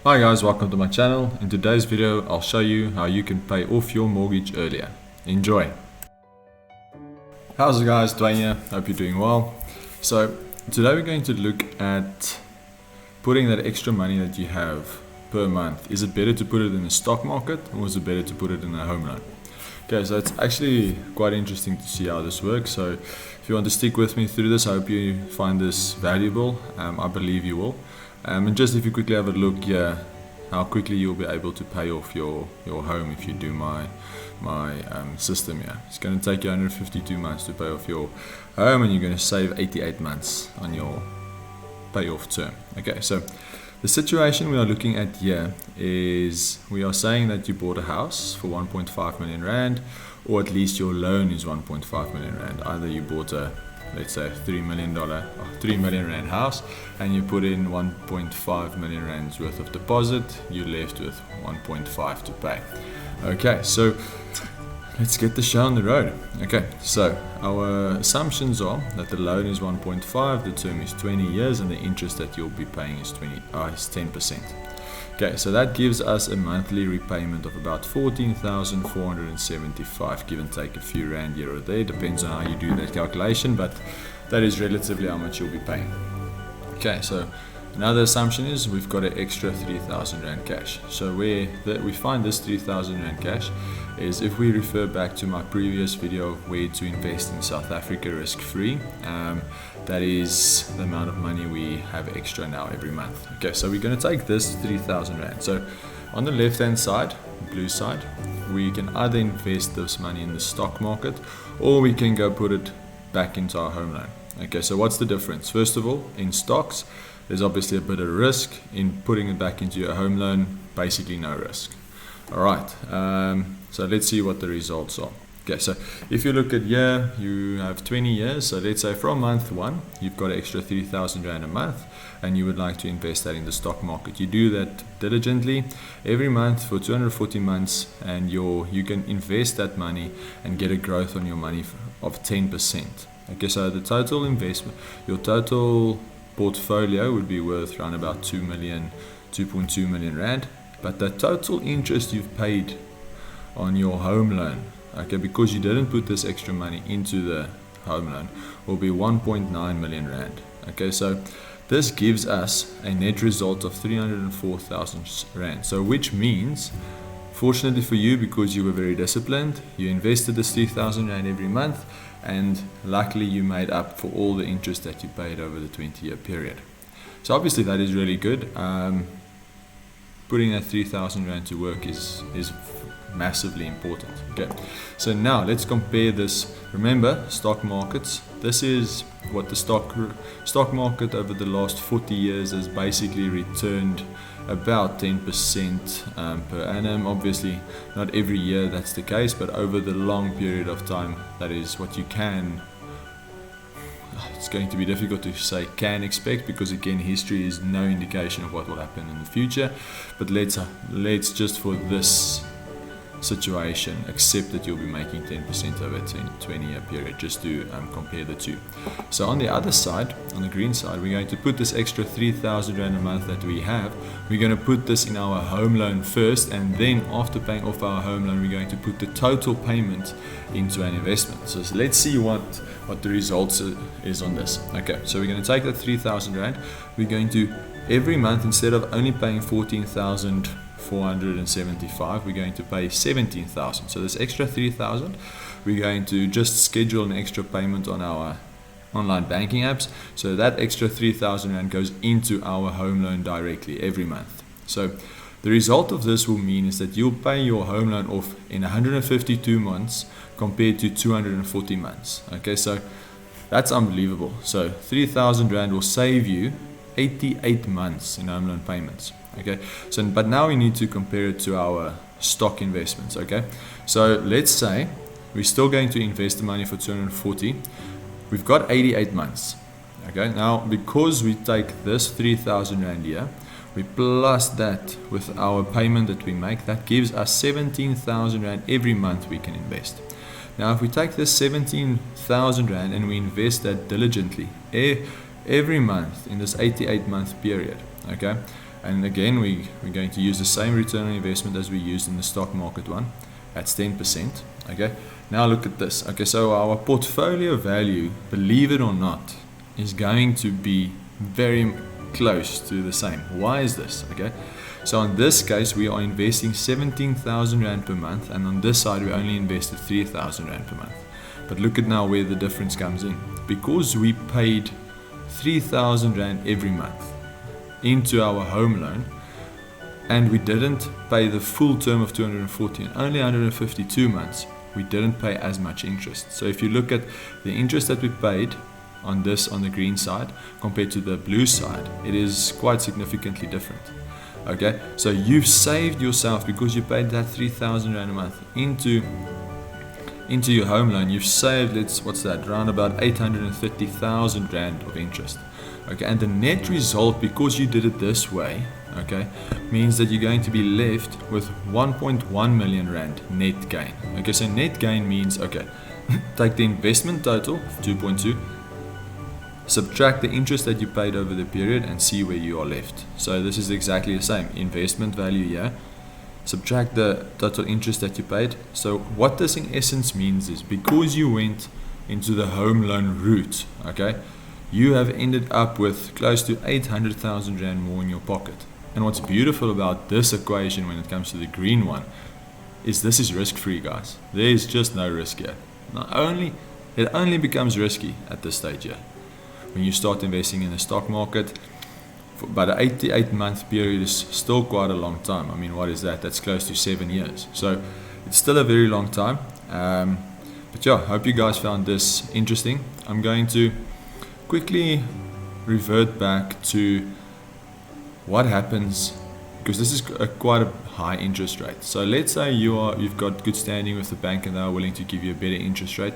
Hi guys, welcome to my channel. In today's video I'll show you how you can pay off your mortgage earlier. Enjoy! How's it guys, Dwaine here. Hope you're doing well. So today we're going to look at putting that extra money that you have per month. Is it better to put it in the stock market or is it better to put it in a home loan? Okay, so it's actually quite interesting to see how this works. So if you want to stick with me through this, I hope you find this valuable. I believe you will. And just if you quickly have a look here, how quickly you'll be able to pay off your home if you do my system here. It's going to take you 152 months to pay off your home, and you're going to save 88 months on your payoff term. Okay, so the situation we are looking at here is we are saying that you bought a house for 1.5 million rand, or at least your loan is 1.5 million rand. Either you bought a, let's say, $3 million rand house, and you put in 1.5 million rands worth of deposit, you're left with 1.5 to pay. Okay, so let's get the show on the road. Okay, so our assumptions are that the loan is 1.5, the term is 20 years, and the interest that you'll be paying is 10%. Okay, so that gives us a monthly repayment of about 14,475, give and take a few rand here or there. Depends on how you do that calculation, but that is relatively how much you'll be paying. Okay, so another assumption is we've got an extra 3,000 rand cash. So where we find this 3,000 rand cash is if we refer back to my previous video of where to invest in South Africa risk-free. That is the amount of money we have extra now every month. Okay, so we're going to take this 3,000 rand. So on the left hand side, blue side, we can either invest this money in the stock market or we can go put it back into our home loan. Okay, so what's the difference? First of all, in stocks, there's obviously a bit of risk. In putting it back into your home loan, basically no risk. Alright, so let's see what the results are. Okay, so if you look at here, you have 20 years. So let's say from month one, you've got an extra 3,000 rand a month, and you would like to invest that in the stock market. You do that diligently every month for 240 months, and you can invest that money and get a growth on your money of 10%. Okay, so the total investment, your total portfolio would be worth around about 2.2 million rand, but the total interest you've paid on your home loan, okay, because you didn't put this extra money into the home loan, will be 1.9 million rand. Okay, so this gives us a net result of 304,000 rand. So which means, fortunately for you, because you were very disciplined, you invested this 3,000 rand every month, and luckily you made up for all the interest that you paid over the 20-year period. So obviously that is really good. Putting that 3,000 rand to work is massively important. Okay, so now let's compare this. Remember, stock markets, this is what the stock market over the last 40 years has basically returned about 10% per annum. Obviously not every year that's the case, but over the long period of time, that is what you can. It's going to be difficult to say can expect, because again, history is no indication of what will happen in the future. But let's just for this situation accept that you'll be making 10% over a 20-year period, just to compare the two. So on the other side, on the green side, we're going to put this extra 3,000 rand a month that we have, we're going to put this in our home loan first, and then after paying off our home loan, we're going to put the total payment into an investment. So let's see what the results is on this. Okay, so we're going to take that 3,000 rand, we're going to every month, instead of only paying 14,475, we're going to pay 17,000. So this extra 3,000, we're going to just schedule an extra payment on our online banking apps. So that extra 3,000 rand goes into our home loan directly every month. So the result of this will mean is that you'll pay your home loan off in 152 months compared to 240 months. Okay, so that's unbelievable. So 3,000 rand will save you 88 months in home loan payments. Okay, so but now we need to compare it to our stock investments. Okay, so let's say we're still going to invest the money for 240. We've got 88 months. Okay, now because we take this 3,000 rand here, we plus that with our payment that we make, that gives us 17,000 rand every month we can invest. Now if we take this 17,000 rand and we invest that diligently every month in this 88 month period, okay, And again, we're going to use the same return on investment as we used in the stock market one. That's 10%. Okay. Now look at this. Okay, so our portfolio value, believe it or not, is going to be very close to the same. Why is this? Okay. So in this case, we are investing 17,000 Rand per month, and on this side, we only invested 3,000 Rand per month. But look at now where the difference comes in. Because we paid 3,000 Rand every month into our home loan, and we didn't pay the full term of 240, and only 152 months, we didn't pay as much interest. So if you look at the interest that we paid on the green side compared to the blue side, it is quite significantly different. Okay, so you've saved yourself, because you paid that 3,000 Rand a month into your home loan, you've saved, around about 830,000 Rand of interest. Okay, and the net result, because you did it this way, okay, means that you're going to be left with 1.1 million Rand net gain. Okay, so net gain means, okay, take the investment total, 2.2, subtract the interest that you paid over the period, and see where you are left. So this is exactly the same. Investment value here, subtract the total interest that you paid. So what this in essence means is, because you went into the home loan route, okay, you have ended up with close to 800,000 Rand more in your pocket. And what's beautiful about this equation when it comes to the green one is this is risk-free, guys. There is just no risk here. It only becomes risky at this stage here. When you start investing in the stock market, but an 88-month period is still quite a long time. I mean, what is that? That's close to 7 years. So it's still a very long time. But yeah, hope you guys found this interesting. I'm going to quickly revert back to what happens, because this is quite a high interest rate. So let's say you've got good standing with the bank and they are willing to give you a better interest rate.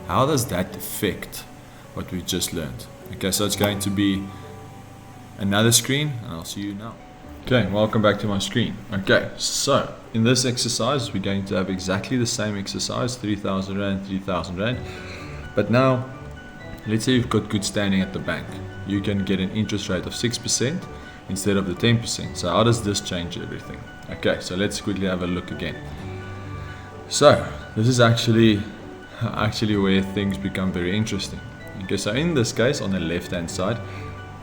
How does that affect what we've just learned? Okay, so it's going to be another screen, and I'll see you now. Okay, welcome back to my screen. Okay, so in this exercise, we're going to have exactly the same exercise, 3,000 Rand, 3,000 Rand. But now, let's say you've got good standing at the bank. You can get an interest rate of 6% instead of the 10%. So how does this change everything? Okay, so let's quickly have a look again. So this is actually where things become very interesting. Okay, so in this case, on the left-hand side,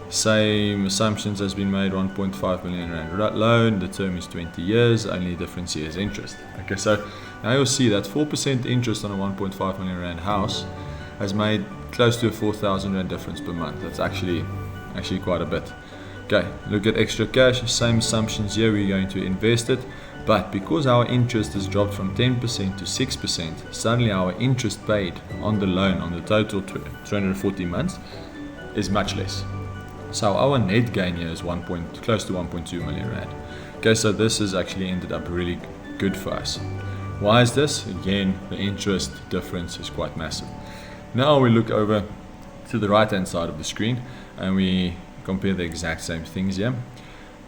same assumptions has been made, 1.5 million Rand loan, the term is 20 years, only difference here is interest. Okay, so now you'll see that 4% interest on a 1.5 million Rand house has made close to a 4,000 Rand difference per month. That's actually quite a bit. Okay, look at extra cash, same assumptions here, we're going to invest it, but because our interest has dropped from 10% to 6%, suddenly our interest paid on the loan, on the total 340 months, is much less. So our net gain here is close to 1.2 million Rand. Okay, so this has actually ended up really good for us. Why is this? Again, the interest difference is quite massive. Now we look over to the right hand side of the screen and we compare the exact same things here.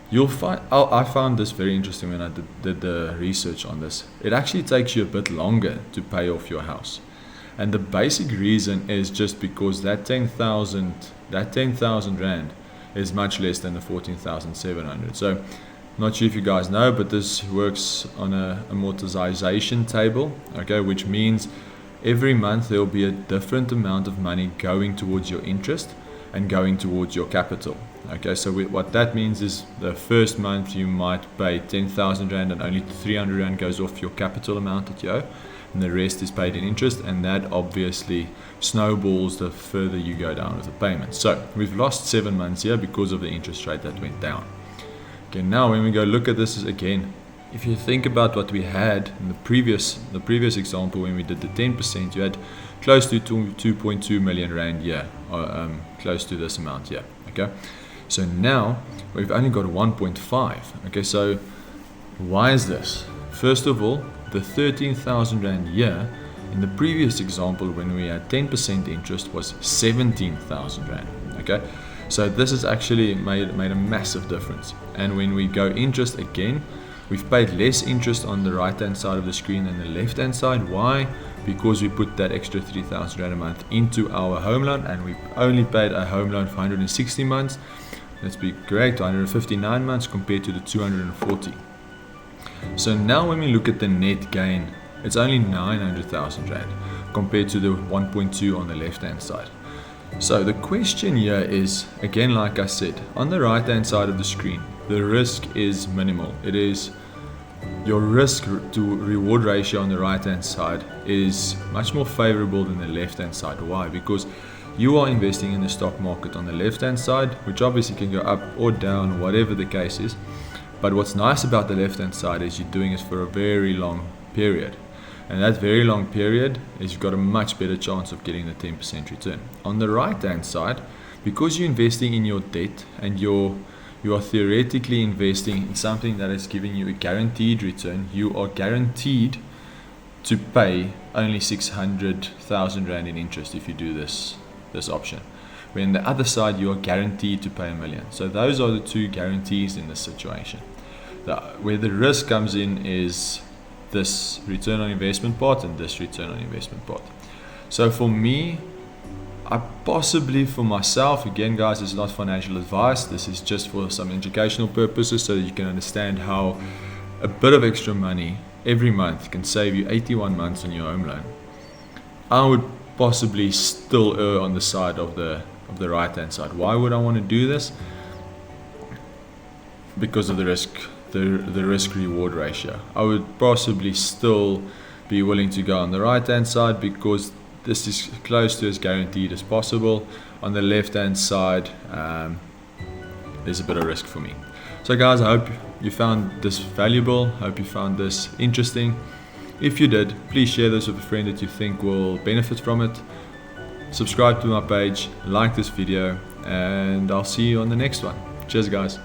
You'll find, I found this very interesting when I did the research on this. It actually takes you a bit longer to pay off your house. And the basic reason is just because that 10,000 Rand is much less than the 14,700. So, not sure if you guys know, but this works on a amortization table, okay, which means every month there will be a different amount of money going towards your interest and going towards your capital. Okay, so what that means is the first month you might pay 10,000 Rand and only 300 Rand goes off your capital amount that you owe, and the rest is paid in interest, and that obviously snowballs the further you go down with the payments. So we've lost 7 months here because of the interest rate that went down. Okay, now when we go look at this again, if you think about what we had in the previous example when we did the 10%, you had close to 2.2 million Rand here, or close to this amount here. Okay, so now we've only got 1.5. Okay, so why is this? First of all, the 13,000 Rand here in the previous example when we had 10% interest was 17,000 Rand. Okay, so this has actually made a massive difference. And when we go interest again, we've paid less interest on the right hand side of the screen than the left hand side. Why? Because we put that extra 3,000 Rand a month into our home loan, and we only paid a home loan for 160 months. let's be correct, 159 months compared to the 240. So now when we look at the net gain, it's only 900,000 Rand compared to the 1.2 on the left hand side. So the question here is, again, like I said, on the right hand side of the screen, the risk is minimal. It is your risk to reward ratio on the right hand side is much more favorable than the left hand side. Why? Because you are investing in the stock market on the left hand side, which obviously can go up or down, whatever the case is. But what's nice about the left hand side is you're doing it for a very long period. And that very long period is you've got a much better chance of getting the 10% return. On the right hand side, because you're investing in your debt and you are theoretically investing in something that is giving you a guaranteed return, you are guaranteed to pay only 600,000 Rand in interest if you do this option. When on the other side, you are guaranteed to pay 1 million. So those are the two guarantees in this situation. Where the risk comes in is this return on investment part and this return on investment part. So for me, for myself, again guys, this is not financial advice, this is just for some educational purposes so that you can understand how a bit of extra money every month can save you 81 months on your home loan. I would possibly still err on the side of the right hand side. Why would I want to do this? Because of the risk reward ratio. I would possibly still be willing to go on the right hand side because this is close to as guaranteed as possible. On the left hand side, there's a bit of risk for me. So guys, I hope you found this valuable. I hope you found this interesting. If you did, please share this with a friend that you think will benefit from it. Subscribe to my page, like this video, and I'll see you on the next one. Cheers guys.